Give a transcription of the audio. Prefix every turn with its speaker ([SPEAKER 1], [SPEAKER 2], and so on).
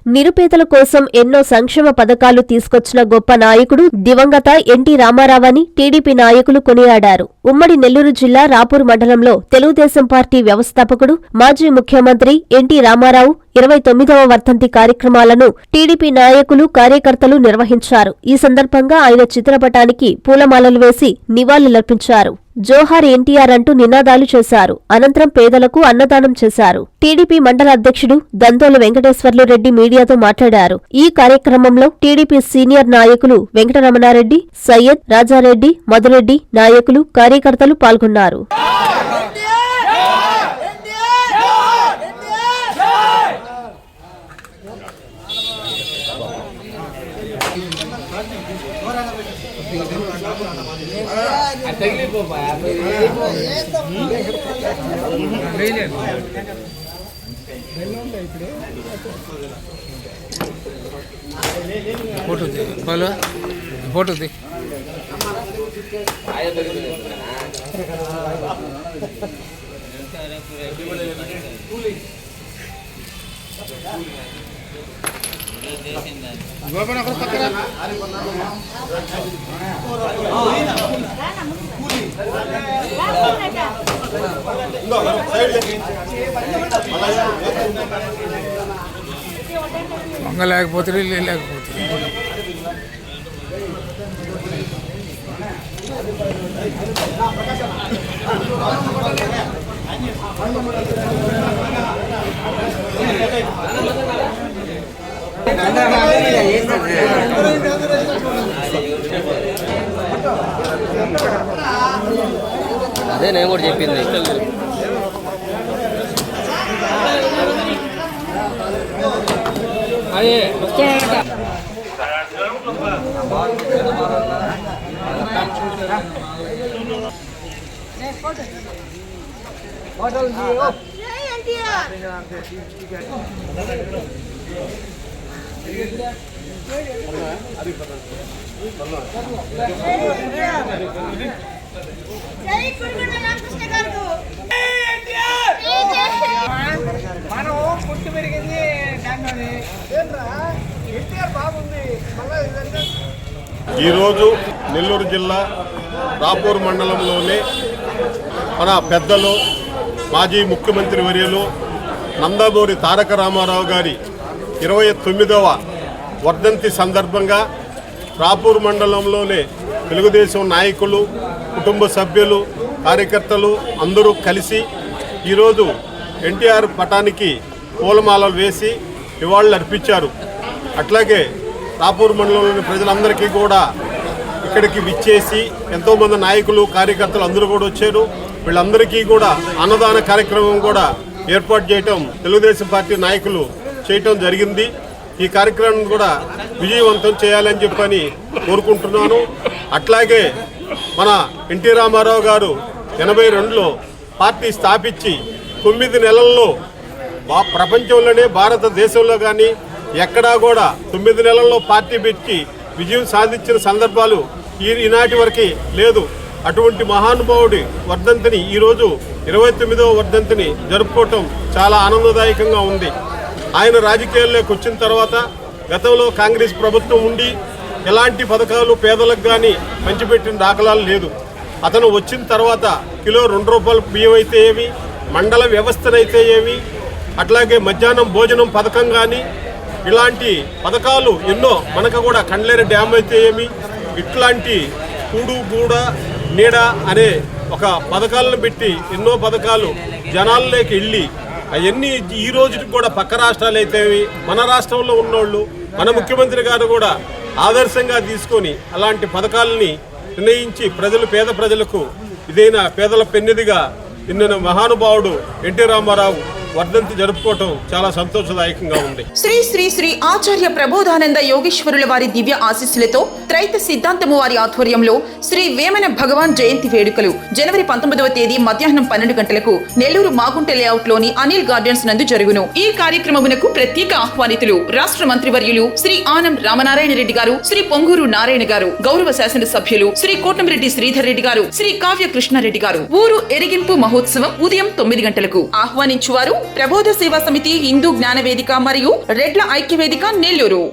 [SPEAKER 1] నిరుపేదల కోసం ఎన్నో సంక్షేమ పథకాలు తీసుకొచ్చిన గొప్ప నాయకుడు దివంగత ఎన్టీ రామారావని టీడీపీ నాయకులు కొనియాడారు. ఉమ్మడి నెల్లూరు జిల్లా రాపూర్ మండలంలో తెలుగుదేశం పార్టీ వ్యవస్థాపకుడు, మాజీ ముఖ్యమంత్రి ఎన్టీ రామారావు 29వ వర్ధంతి కార్యక్రమాలను టీడీపీ నాయకులు, కార్యకర్తలు నిర్వహించారు. ఈ సందర్భంగా ఆయన చిత్రపటానికి పూలమాలలు వేసి నివాళులర్పించారు. జోహార్ ఎన్టీఆర్ అంటూ నినాదాలు చేశారు. అనంతరం పేదలకు అన్నదానం చేశారు. టీడీపీ మండల అధ్యక్షుడు గంతోలు వెంకటేశ్వర్లు రెడ్డి మీడియాతో మాట్లాడారు. ఈ కార్యక్రమంలో టీడీపీ సీనియర్ నాయకులు వెంకటరమణారెడ్డి, సయ్యద్, రాజారెడ్డి, మధురెడ్డి, నాయకులు, కార్యకర్తలు పాల్గొన్నారు.
[SPEAKER 2] ఫోటో మంగ లేకపోతే
[SPEAKER 3] అదే నేను కూడా చెప్పింది. అదే
[SPEAKER 2] మనం పుట్టి పెరిగింది
[SPEAKER 4] ఈరోజు నెల్లూరు జిల్లా రాపూర్ మండలంలోనే మన పెద్దలు, మాజీ ముఖ్యమంత్రి వర్యులు నందమూరి తారక రామారావు గారి 29వ వర్ధంతి సందర్భంగా రాపూర్ మండలంలోనే తెలుగుదేశం నాయకులు, కుటుంబ సభ్యులు, కార్యకర్తలు అందరూ కలిసి ఈరోజు ఎన్టీఆర్ పటానికి పూలమాలలు వేసి నివాళులు అర్పించారు. అట్లాగే రాపూర్ మండలంలోని ప్రజలందరికీ కూడా ఇక్కడికి విచ్చేసి ఎంతోమంది నాయకులు, కార్యకర్తలు అందరూ కూడా వచ్చారు. వీళ్ళందరికీ కూడా అన్నదాన కార్యక్రమం కూడా ఏర్పాటు చేయటం తెలుగుదేశం పార్టీ నాయకులు చేయటం జరిగింది. ఈ కార్యక్రమం కూడా విజయవంతం చేయాలని చెప్పని కోరుకుంటున్నాను. అట్లాగే మన ఎన్టీ రామారావు గారు 82లో పార్టీ స్థాపించి 9 నెలల్లో ప్రపంచంలోనే, భారతదేశంలో కానీ ఎక్కడా కూడా 9 నెలల్లో పార్టీ పెట్టి విజయం సాధించిన సందర్భాలు ఈనాటి వరకు లేదు. అటువంటి మహానుభావుడి వర్ధంతిని ఈరోజు 29వ వర్ధంతిని జరుపుకోవటం చాలా ఆనందదాయకంగా ఉంది. ఆయన రాజకీయాల్లోకి వచ్చిన తర్వాత గతంలో కాంగ్రెస్ ప్రభుత్వం ఉండి ఎలాంటి పథకాలు పేదలకు కానీ పంచిపెట్టిన దాఖలాలు లేదు. అతను వచ్చిన తర్వాత కిలో 2 రూపాయల బియ్యం అయితే ఏమి, మండల వ్యవస్థనైతే ఏమి, అట్లాగే మధ్యాహ్నం భోజనం పథకం కానీ ఇలాంటి పథకాలు ఎన్నో, మనకు కూడా కండ్లేరు డ్యామ్ అయితే ఏమి, ఇట్లాంటి కూడు గూడ నీడ అనే ఒక పథకాలను పెట్టి ఎన్నో పథకాలు జనాల్లోకి వెళ్ళి అవన్నీ ఈ రోజుకి కూడా పక్క రాష్ట్రాలు అయితే మన రాష్ట్రంలో ఉన్నోళ్ళు, మన ముఖ్యమంత్రి గారు కూడా ఆదర్శంగా తీసుకొని అలాంటి పథకాలని నిర్ణయించి పేద ప్రజలకు ఇదైనా పేదల పెన్నిదిగా నిన్న మహానుభావుడు ఎన్టీ రామారావు వర్ధంతి జరుపుకోవటం చాలా సంతోషదాయకంగా ఉంది.
[SPEAKER 5] శ్రీ శ్రీ శ్రీ ఆచార్య ప్రబోధానంద యోగేశ్వరుల వారి దివ్య ఆశీస్సులతో త్రైత సిద్ధాంతము వారి ఆధ్వర్యంలో శ్రీ వేమన భగవాన్ జయంతి వేడుకలు జనవరి 19వ తేదీ మధ్యాహ్నం 12 గంటలకు నెల్లూరు మాగుంట లేఅవుట్ లోని అనిల్ గార్డెన్స్ నందు జరుగును. ఈ కార్యక్రమమునకు ప్రత్యేక ఆహ్వానితులు రాష్ట్ర మంత్రివర్యులు శ్రీ ఆనం రామనారాయణ రెడ్డి గారు, శ్రీ పొంగూరు నారాయణ గారు, గౌరవ శాసన సభ్యులు శ్రీ కోటమిరెడ్డి శ్రీధర్ రెడ్డి గారు, శ్రీ కావ్య కృష్ణారెడ్డి గారు. ఊరు ఎరిగింపు మహోత్సవం ఉదయం 9 గంటలకు. ఆహ్వానించువారు ప్రబోధ సేవా సమితి, హిందూ జ్ఞాన వేదిక మరియు రెడ్ల ఐక్య వేదిక నెల్లూరు.